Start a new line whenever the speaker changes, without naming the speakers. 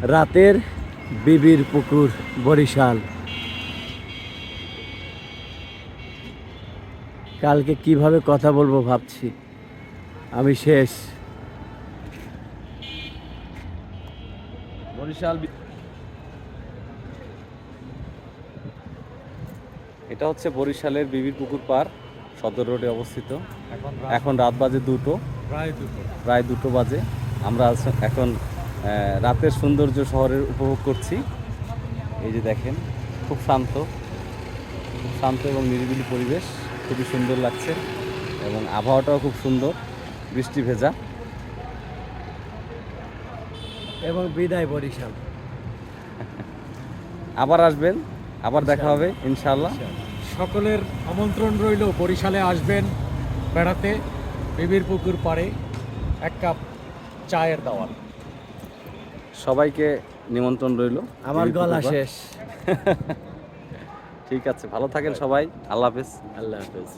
রাতের বিবির পুকুর বরিশাল। কালকে কিভাবে কথা বলবো ভাবছি, আমি শেষ।
বরিশাল এটা হচ্ছে বরিশালের বিবির পুকুর পার, সদর রোডে অবস্থিত। এখন রাত বাজে 2টো, প্রায় 2টো বাজে। আমরা এখন রাতের সৌন্দর্য শহরের উপভোগ করছি। এই যে দেখেন, খুব শান্ত এবং নিরিবিলি পরিবেশ, খুবই সুন্দর লাগছে এবং আবহাওয়াটাও খুব সুন্দর, বৃষ্টি ভেজা।
এবং বিদায় বরিশাল।
আবার আসবেন, আবার দেখা হবে ইনশাআল্লাহ।
সকলের আমন্ত্রণ রইল, বরিশালে আসবেন বেড়াতে, বিবির পুকুর পাড়ে এক কাপ চায়ের দাওয়াত।
সবাইকে নিমন্ত্রণ রইল।
আমার গলা শেষ।
ঠিক আছে, ভালো থাকেন সবাই। আল্লাহ হাফেজ।
আল্লাহ হাফেজ।